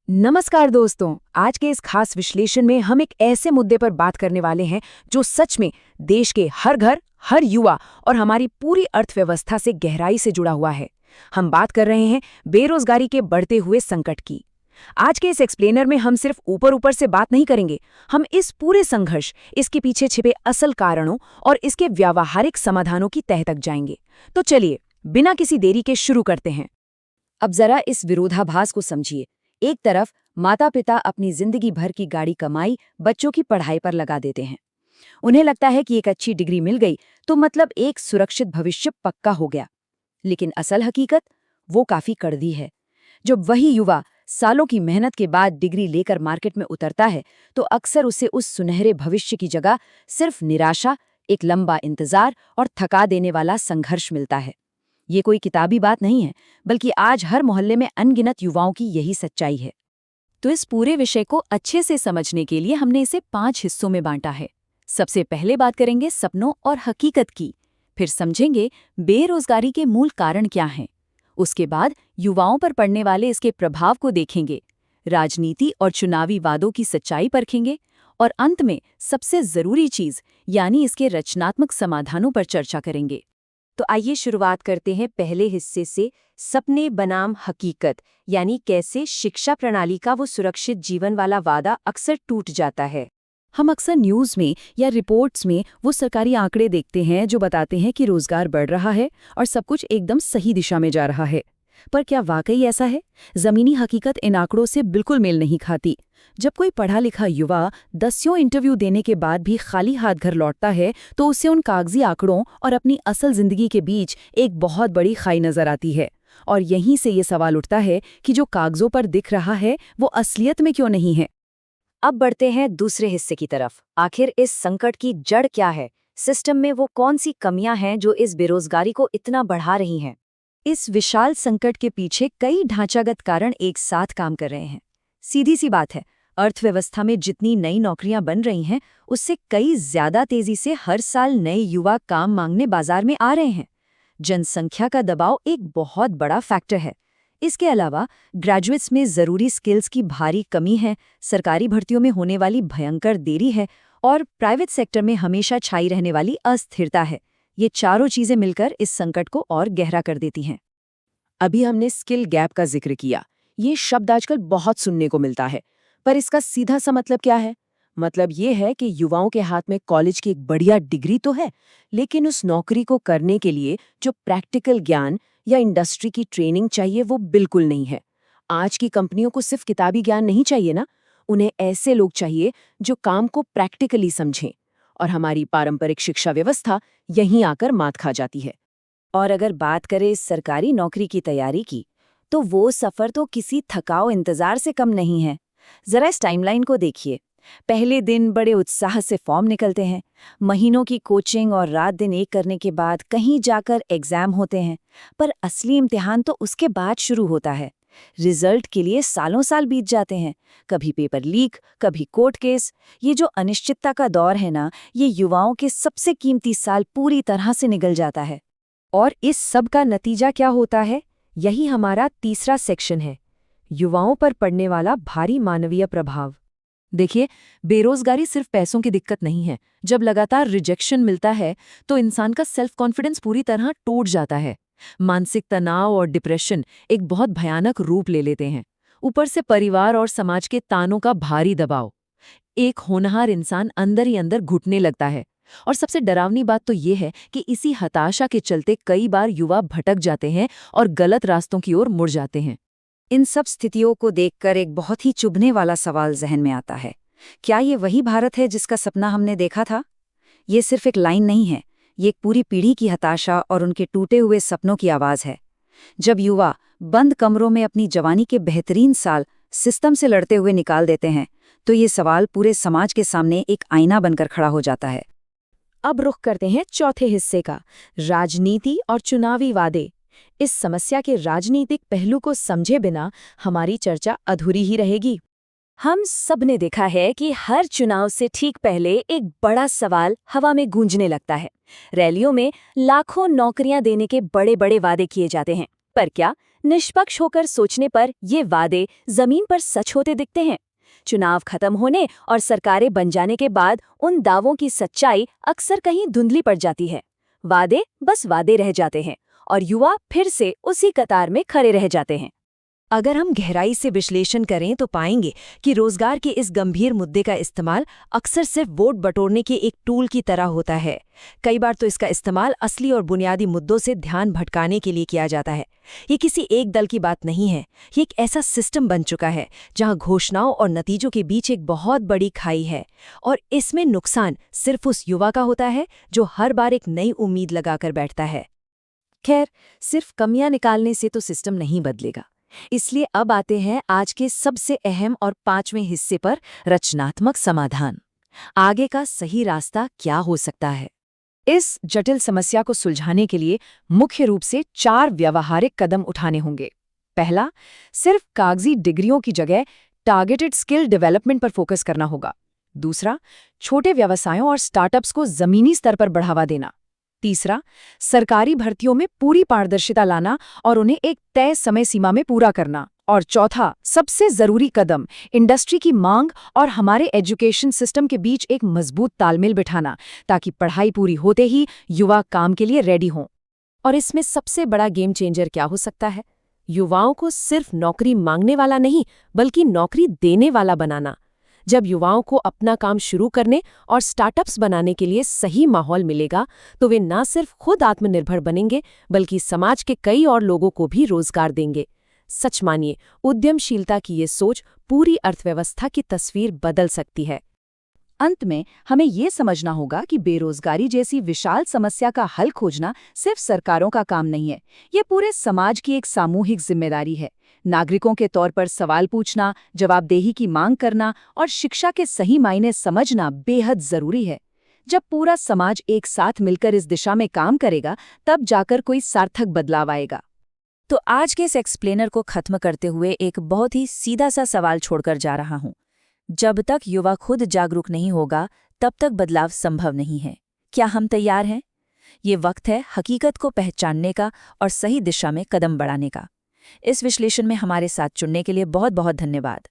नमस्कार दोस्तों, आज के इस खास विश्लेषण में हम एक ऐसे मुद्दे पर बात करने वाले हैं जो सच में देश के हर घर, हर युवा और हमारी पूरी अर्थव्यवस्था से गहराई से जुड़ा हुआ है। हम बात कर रहे हैं बेरोजगारी के बढ़ते हुए संकट की। आज के इस एक्सप्लेनर में हम सिर्फ ऊपर ऊपर से बात नहीं करेंगे, हम इस पूरे संघर्ष, इसके पीछे छिपे असल कारणों और इसके व्यावहारिक समाधानों की तह तक जाएंगे। तो चलिए, बिना किसी देरी के शुरू करते हैं। अब जरा इस विरोधाभास को समझिए। एक तरफ माता पिता अपनी जिंदगी भर की गाड़ी कमाई बच्चों की पढ़ाई पर लगा देते हैं। उन्हें लगता है कि एक अच्छी डिग्री मिल गई तो मतलब एक सुरक्षित भविष्य पक्का हो गया। लेकिन असल हकीकत वो काफी कड़वी है। जब वही युवा सालों की मेहनत के बाद डिग्री लेकर मार्केट में उतरता है तो अक्सर उसे उस सुनहरे भविष्य की जगह सिर्फ निराशा, एक लंबा इंतजार और थका देने वाला संघर्ष मिलता है। ये कोई किताबी बात नहीं है, बल्कि आज हर मोहल्ले में अनगिनत युवाओं की यही सच्चाई है। तो इस पूरे विषय को अच्छे से समझने के लिए हमने इसे 5 हिस्सों में बांटा है। सबसे पहले बात करेंगे सपनों और हकीकत की, फिर समझेंगे बेरोजगारी के मूल कारण क्या हैं। उसके बाद युवाओं पर पड़ने वाले इसके प्रभाव को देखेंगे, राजनीति और चुनावी वादों की सच्चाई परखेंगे और अंत में सबसे जरूरी चीज यानी इसके रचनात्मक समाधानों पर चर्चा करेंगे। तो आइए शुरुआत करते हैं पहले हिस्से से, सपने बनाम हकीकत, यानी कैसे शिक्षा प्रणाली का वो सुरक्षित जीवन वाला वादा अक्सर टूट जाता है। हम अक्सर न्यूज़ में या रिपोर्ट्स में वो सरकारी आंकड़े देखते हैं जो बताते हैं कि रोजगार बढ़ रहा है और सब कुछ एकदम सही दिशा में जा रहा है। पर क्या वाकई ऐसा है? जमीनी हकीकत इन आंकड़ों से बिल्कुल मेल नहीं खाती। जब कोई पढ़ा लिखा युवा दसियों इंटरव्यू देने के बाद भी खाली हाथ घर लौटता है तो उसे उन कागजी आंकड़ों और अपनी असल जिंदगी के बीच एक बहुत बड़ी खाई नजर आती है। और यहीं से ये सवाल उठता है कि जो कागजों पर दिख रहा है वो असलियत में क्यों नहीं है। अब बढ़ते हैं दूसरे हिस्से की तरफ। आखिर इस संकट की जड़ क्या है? सिस्टम में वो कौन सी कमियां हैं जो इस बेरोजगारी को इतना बढ़ा रही हैं? इस विशाल संकट के पीछे कई ढांचागत कारण एक साथ काम कर रहे हैं। सीधी सी बात है, अर्थव्यवस्था में जितनी नई नौकरियां बन रही हैं उससे कई ज्यादा तेजी से हर साल नए युवा काम मांगने बाजार में आ रहे हैं। जनसंख्या का दबाव एक बहुत बड़ा फैक्टर है। इसके अलावा ग्रेजुएट्स में जरूरी स्किल्स की भारी कमी है, सरकारी भर्तियों में होने वाली भयंकर देरी है और प्राइवेट सेक्टर में हमेशा छाई रहने वाली अस्थिरता है। ये चारों चीजें मिलकर इस संकट को और गहरा कर देती हैं। अभी हमने स्किल गैप का जिक्र किया। ये शब्द आजकल बहुत सुनने को मिलता है, पर इसका सीधा सा मतलब क्या है? मतलब ये है कि युवाओं के हाथ में कॉलेज की एक बढ़िया डिग्री तो है, लेकिन उस नौकरी को करने के लिए जो प्रैक्टिकल ज्ञान या इंडस्ट्री की ट्रेनिंग चाहिए वो बिल्कुल नहीं है। आज की कंपनियों को सिर्फ किताबी ज्ञान नहीं चाहिए ना, उन्हें ऐसे लोग चाहिए जो काम को प्रैक्टिकली समझें। और हमारी पारंपरिक शिक्षा व्यवस्था यहीं आकर मात खा जाती है। और अगर बात करें सरकारी नौकरी की तैयारी की, तो वो सफर तो किसी थकाऊ इंतजार से कम नहीं है। जरा इस टाइमलाइन को देखिए। पहले दिन बड़े उत्साह से फॉर्म निकलते हैं, महीनों की कोचिंग और रात दिन एक करने के बाद कहीं जाकर एग्जाम होते हैं, पर असली इम्तिहान तो उसके बाद शुरू होता है। रिजल्ट के लिए सालों साल बीत जाते हैं, कभी पेपर लीक, कभी कोर्ट केस। ये जो अनिश्चितता का दौर है ना, ये युवाओं के सबसे कीमती साल पूरी तरह से निगल जाता है। और इस सब का नतीजा क्या होता है? यही हमारा तीसरा सेक्शन है, युवाओं पर पड़ने वाला भारी मानवीय प्रभाव। देखिए, बेरोजगारी सिर्फ पैसों की दिक्कत नहीं है। जब लगातार रिजेक्शन मिलता है तो इंसान का सेल्फ कॉन्फिडेंस पूरी तरह टूट जाता है। मानसिक तनाव और डिप्रेशन एक बहुत भयानक रूप ले लेते हैं। ऊपर से परिवार और समाज के तानों का भारी दबाव। एक होनहार इंसान अंदर ही अंदर घुटने लगता है। और सबसे डरावनी बात तो ये है कि इसी हताशा के चलते कई बार युवा भटक जाते हैं और गलत रास्तों की ओर मुड़ जाते हैं। इन सब स्थितियों को देखकर एक बहुत ही चुभने वाला सवाल जहन में आता है, क्या ये वही भारत है जिसका सपना हमने देखा था? ये सिर्फ एक लाइन नहीं है, ये एक पूरी पीढ़ी की हताशा और उनके टूटे हुए सपनों की आवाज़ है। जब युवा बंद कमरों में अपनी जवानी के बेहतरीन साल सिस्टम से लड़ते हुए निकाल देते हैं, तो ये सवाल पूरे समाज के सामने एक आईना बनकर खड़ा हो जाता है। अब रुख करते हैं चौथे हिस्से का, राजनीति और चुनावी वादे। इस समस्या के राजनीतिक पहलू को समझे बिना हमारी चर्चा अधूरी ही रहेगी। हम सब ने देखा है कि हर चुनाव से ठीक पहले एक बड़ा सवाल हवा में गूंजने लगता है। रैलियों में लाखों नौकरियां देने के बड़े बड़े वादे किए जाते हैं, पर क्या निष्पक्ष होकर सोचने पर ये वादे जमीन पर सच होते दिखते हैं। चुनाव खत्म होने और सरकारें बन जाने के बाद उन दावों की सच्चाई अक्सर कहीं धुंधली पड़ जाती है। वादे बस वादे रह जाते हैं और युवा फिर से उसी कतार में खड़े रह जाते हैं। अगर हम गहराई से विश्लेषण करें तो पाएंगे कि रोजगार के इस गंभीर मुद्दे का इस्तेमाल अक्सर सिर्फ वोट बटोरने के एक टूल की तरह होता है। कई बार तो इसका इस्तेमाल असली और बुनियादी मुद्दों से ध्यान भटकाने के लिए किया जाता है। ये किसी एक दल की बात नहीं है, ये एक ऐसा सिस्टम बन चुका है जहां घोषणाओं और नतीजों के बीच एक बहुत बड़ी खाई है, और इसमें नुकसान सिर्फ उस युवा का होता है जो हर बार एक नई उम्मीद लगाकर बैठता है। खैर, सिर्फ कमियां निकालने से तो सिस्टम नहीं बदलेगा। इसलिए अब आते हैं आज के सबसे अहम और 5वें हिस्से पर, रचनात्मक समाधान। आगे का सही रास्ता क्या हो सकता है? इस जटिल समस्या को सुलझाने के लिए मुख्य रूप से 4 व्यावहारिक कदम उठाने होंगे। पहला, सिर्फ कागजी डिग्रियों की जगह टारगेटेड स्किल डेवलपमेंट पर फोकस करना होगा। दूसरा, छोटे व्यवसायों और स्टार्टअप्स को जमीनी स्तर पर बढ़ावा देना। तीसरा, सरकारी भर्तियों में पूरी पारदर्शिता लाना और उन्हें एक तय समय सीमा में पूरा करना। और चौथा, सबसे जरूरी कदम, इंडस्ट्री की मांग और हमारे एजुकेशन सिस्टम के बीच एक मजबूत तालमेल बिठाना, ताकि पढ़ाई पूरी होते ही युवा काम के लिए रेडी हों। और इसमें सबसे बड़ा गेम चेंजर क्या हो सकता है? युवाओं को सिर्फ नौकरी मांगने वाला नहीं, बल्कि नौकरी देने वाला बनाना। जब युवाओं को अपना काम शुरू करने और स्टार्टअप्स बनाने के लिए सही माहौल मिलेगा, तो वे न सिर्फ खुद आत्मनिर्भर बनेंगे, बल्कि समाज के कई और लोगों को भी रोजगार देंगे। सच मानिए, उद्यमशीलता की ये सोच पूरी अर्थव्यवस्था की तस्वीर बदल सकती है। अंत में हमें ये समझना होगा कि बेरोजगारी जैसी विशाल समस्या का हल खोजना सिर्फ सरकारों का काम नहीं है, ये पूरे समाज की एक सामूहिक जिम्मेदारी है। नागरिकों के तौर पर सवाल पूछना, जवाबदेही की मांग करना और शिक्षा के सही मायने समझना बेहद जरूरी है। जब पूरा समाज एक साथ मिलकर इस दिशा में काम करेगा, तब जाकर कोई सार्थक बदलाव आएगा। तो आज के इस एक्सप्लेनर को खत्म करते हुए एक बहुत ही सीधा सा सवाल छोड़कर जा रहा हूं। जब तक युवा खुद जागरूक नहीं होगा, तब तक बदलाव संभव नहीं है। क्या हम तैयार हैं? ये वक्त है हकीकत को पहचानने का और सही दिशा में कदम बढ़ाने का। इस विश्लेषण में हमारे साथ जुड़ने के लिए बहुत बहुत धन्यवाद।